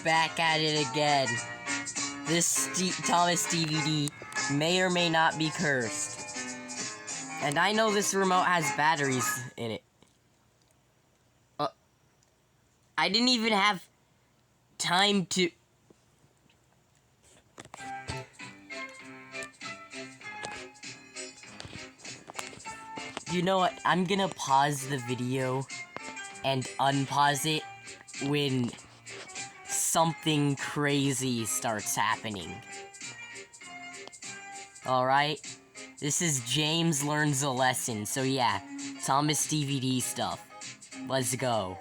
back at it again. This Thomas DVD may or may not be cursed. And I know this remote has batteries in it. I didn't even have time to... You know what? I'm gonna pause the video and unpause it when something crazy starts happening. Alright? This is James Learns a Lesson, so yeah, Thomas DVD stuff. Let's go.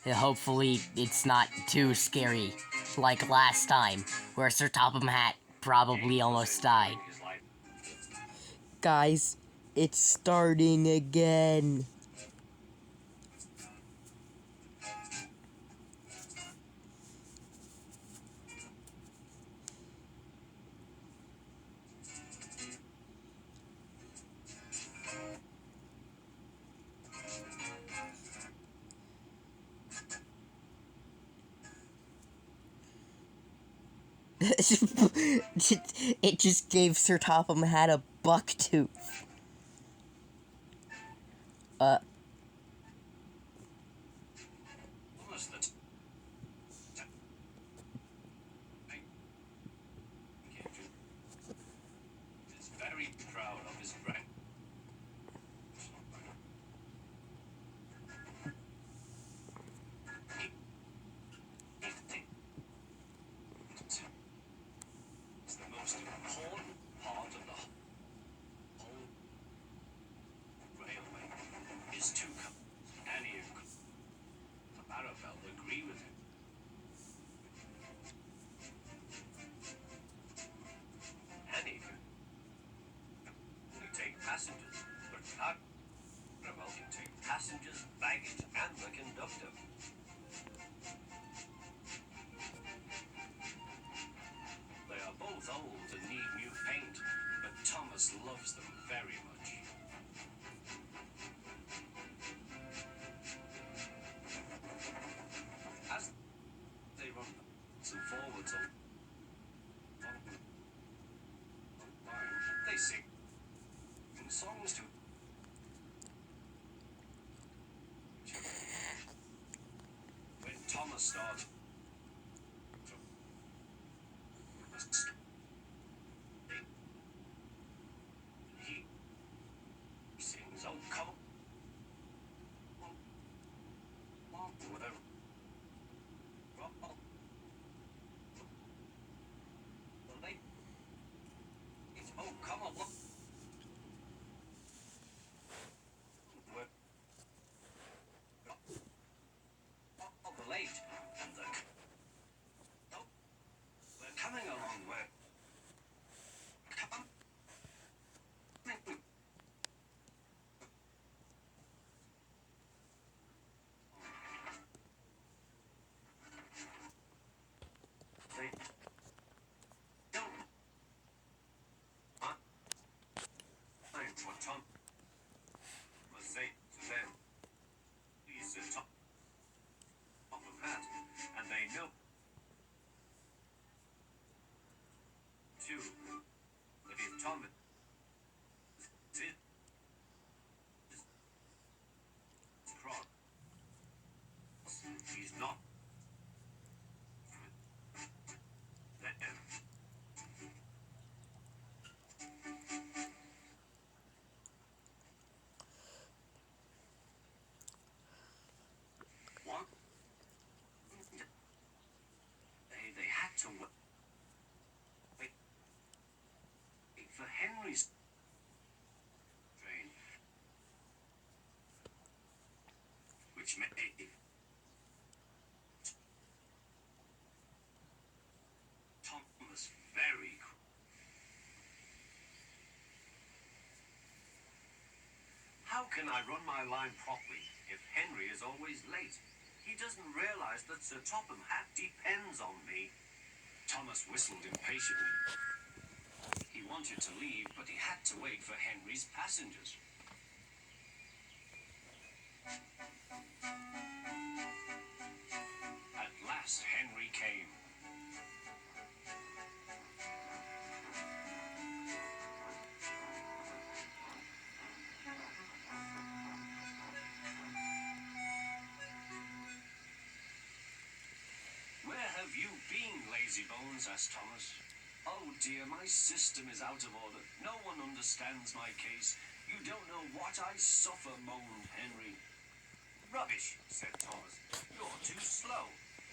Hopefully it's not too scary, like last time, where Sir Topham Hatt probably almost died. Guys, it's starting again. It just gave Sir Topham Hatt a buck tooth. Very proud of his brand. It's the most important part of the whole railway is to come. Any of Barafeld agree with him. Any can take passengers, but Barafeld can take passengers, baggage, and the conductor. They are both old and need new paint, but Thomas loves them very much. As they run some forwards on they sing songs to when Thomas starts he sings, oh come on whatever. Oh come on, look. We're late and we're coming along. We're what Tom was saying to them. He's the top of that, and they know too that if Tom is cross, he's not. They had to wait for Henry's train, which made Thomas very cool. How can I run my line properly if Henry is always late? He doesn't realize that Sir Topham Hatt depends on me. Thomas whistled impatiently. He wanted to leave, but he had to wait for Henry's passengers. At last, Henry came. you been, lazy bones? Asked Thomas. Oh dear, my system is out of order. No one understands my case. You don't know what I suffer, moaned Henry. Rubbish, said Thomas. You're too slow.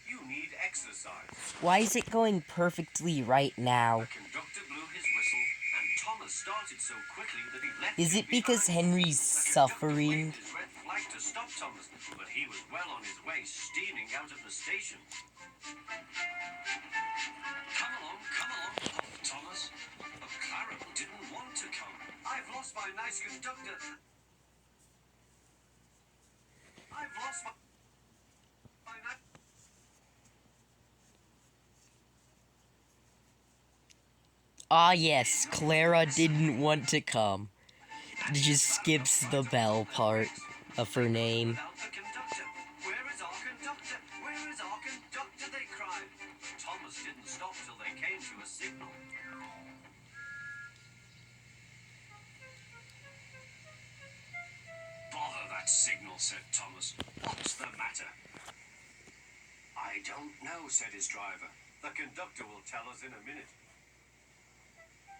You need exercise. Why is it going perfectly right now? The conductor blew his whistle, and Thomas started so quickly that he left Is him it because behind. Henry's The conductor suffering? waved his red flag to stop Thomas, but he was well on his way, steaming out of the station. Come along, puffed Thomas. But Clarabelle didn't want to come. I've lost my nice conductor. I've lost my nice... Ah yes, Clara didn't want to come. Just skips the bell part of her name. Without the conductor. Where is our conductor? Where is our conductor? They cried. Thomas didn't stop till they came to a signal. Bother that signal, said Thomas. What's the matter? I don't know, said his driver. The conductor will tell us in a minute.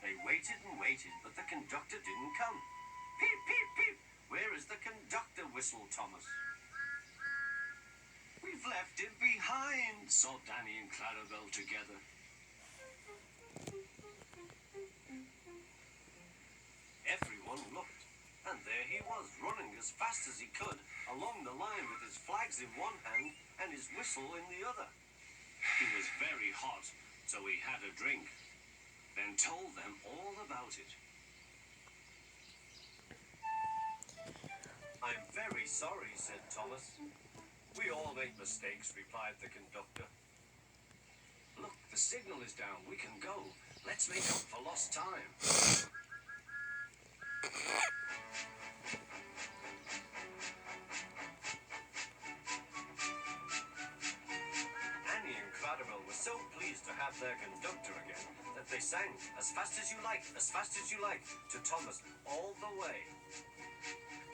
They waited and waited, but the conductor didn't come. Peep, peep, peep. Where is the conductor? Whistled Thomas. We've left him behind, sobbed Annie and Clarabelle together. Everyone looked, and there he was, running as fast as he could along the line with his flags in one hand and his whistle in the other. He was very hot, so he had a drink, then told them all about it. I'm very sorry, said Thomas. We all make mistakes, replied the conductor. Look, the signal is down. We can go. Let's make up for lost time. Annie and Clarabelle were so pleased to have their conductor again that they sang as fast as you like, to Thomas all the way.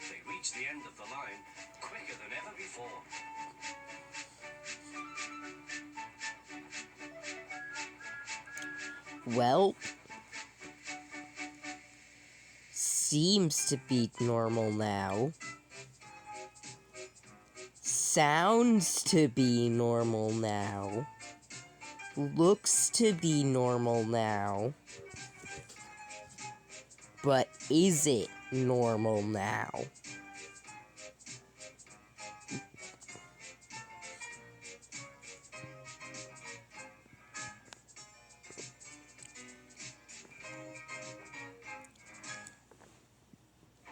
They reached the end of the line quicker than ever before. Well, seems to be normal now. Sounds to be normal now. Looks to be normal now. But is it normal now?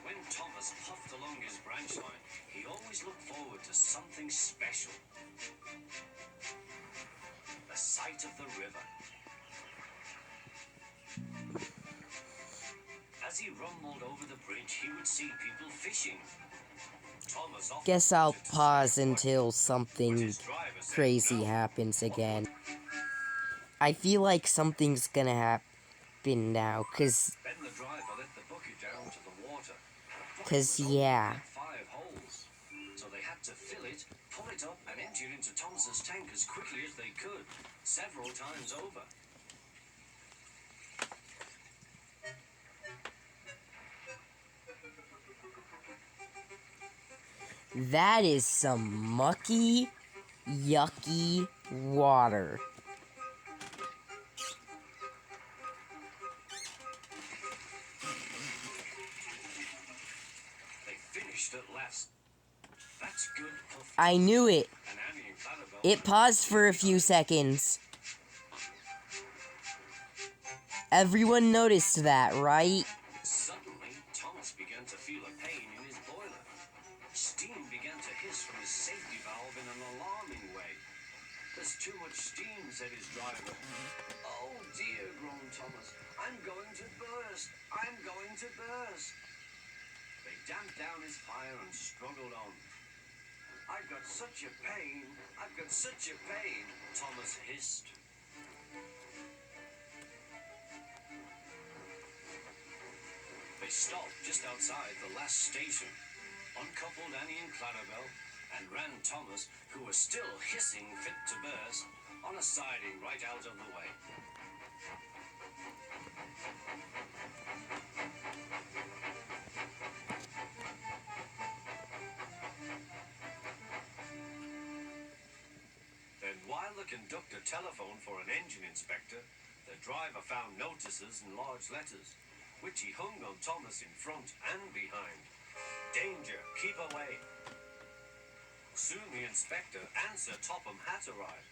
When Thomas puffed along his branch line, he always looked forward to something special. The sight of the river. As he rumbled over the bridge, he would see people fishing. Thomas often Guess I'll wanted to pause say what, until but something his driver said crazy no. happens again. I feel like something's gonna happen now, cause Then the driver let the bucket down to the water. The bucket 'cause, was only yeah. had 5 holes, so they had to fill it, pull it up, and empty it into Thomas's tank as quickly as they could, several times over. That is some mucky, yucky water. They finished at last. That's good, puffed I knew it. and Annie and Clarabelle. It paused for a few seconds. Everyone noticed that, right? Suddenly, Thomas began to feel a pain in his boiler. Steam began to hiss from his safety valve in an alarming way. There's too much steam, said his driver. Oh dear, groaned Thomas. I'm going to burst. I'm going to burst. They damped down his fire and struggled on. I've got such a pain. I've got such a pain, Thomas hissed. They stopped just outside the last station, uncoupled Annie and Clarabelle, and ran Thomas, who was still hissing fit to burst, on a siding right out of the way. Then while the conductor telephoned for an engine inspector, the driver found notices in large letters, which he hung on Thomas in front and behind. Danger, keep away. Soon the inspector and Sir Topham Hatt arrived.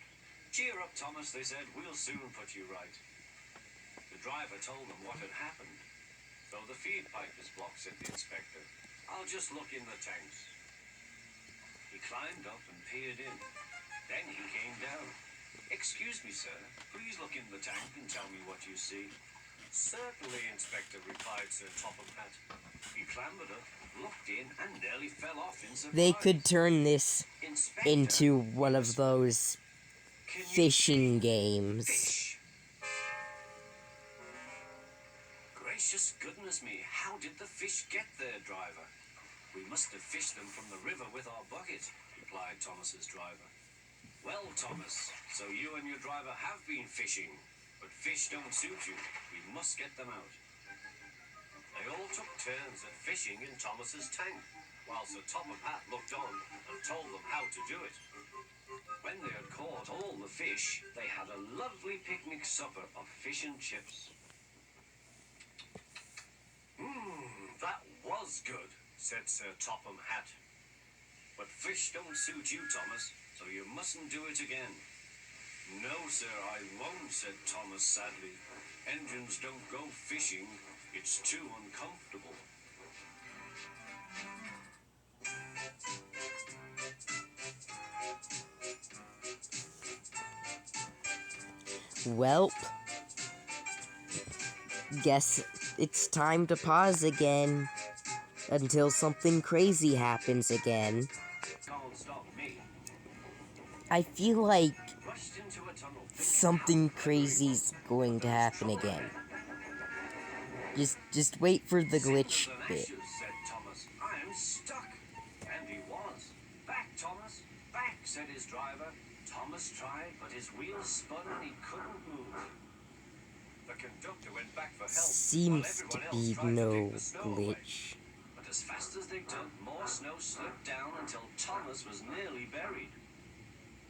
Cheer up, Thomas, they said, we'll soon put you right. The driver told them what had happened. Though the feed pipe is blocked, said the inspector, I'll just look in the tanks. He climbed up and peered in. Then he came down. Excuse me, sir, please look in the tank and tell me what you see. Certainly, Inspector, replied Sir Topham Hatt. He clambered up, looked in, and nearly fell off in surprise. They could turn this Inspector, into one of those can you fishing see games. fish? Gracious goodness me, how did the fish get there, driver? We must have fished them from the river with our bucket, replied Thomas's driver. Well, Thomas, so you and your driver have been fishing, but fish don't suit you. We must get them out. They all took turns at fishing in Thomas's tank, while Sir Topham Hatt looked on and told them how to do it. When they had caught all the fish, they had a lovely picnic supper of fish and chips. That was good, said Sir Topham Hatt. But fish don't suit you, Thomas, so you mustn't do it again. No, sir, I won't, said Thomas sadly. Engines don't go fishing. It's too uncomfortable. Welp. Guess it's time to pause again. Until something crazy happens again. Can't stop me. I feel like Rushed into a tunnel. something crazy's going to happen again. Just wait for the glitch Cinders and bit. ashes, said Thomas. I am stuck. And he was. Back, Thomas. Back, said his driver. Thomas tried, but his wheels spun and he couldn't move. The conductor went back for help. Seems while to everyone else be tried to no dig the snow away. glitch. But as fast as they dug, more snow slipped down until Thomas was nearly buried.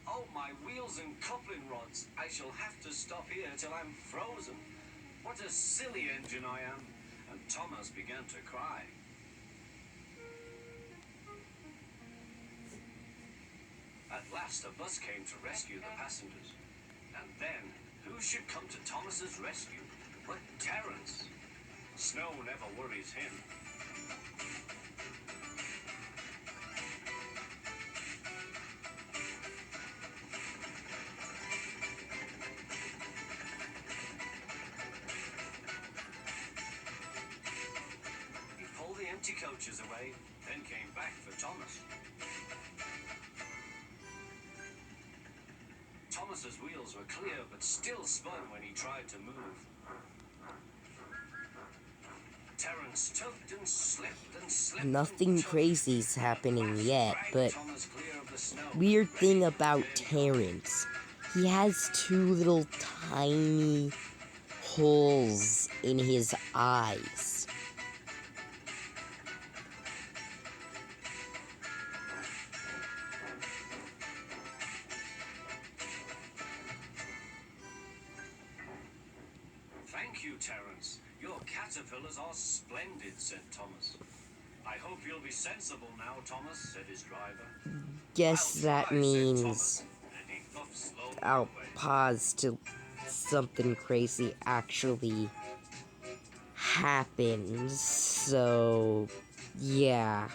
Oh, my wheels and coupling rods. I shall have to stop here till I'm frozen. What a silly engine I am. And Thomas began to cry. At last, a bus came to rescue the passengers. And then, who should come to Thomas's rescue but Terence? Snow never worries him. He pulled the empty coaches away, then came back for Thomas. Thomas's wheels were clear, but still spun when he tried to move. Terence tugged and slipped and slipped. Nothing crazy's happening yet, but Thomas clear of the snow. weird thing about Terence, he has two little tiny holes in his eyes. Thank you, Terence. Your caterpillars are splendid, said Thomas. I hope you'll be sensible now, Thomas, said his driver. Guess that I'll try, said means Thomas, and he puffed slowly I'll away. pause till something crazy actually happens. So, yeah.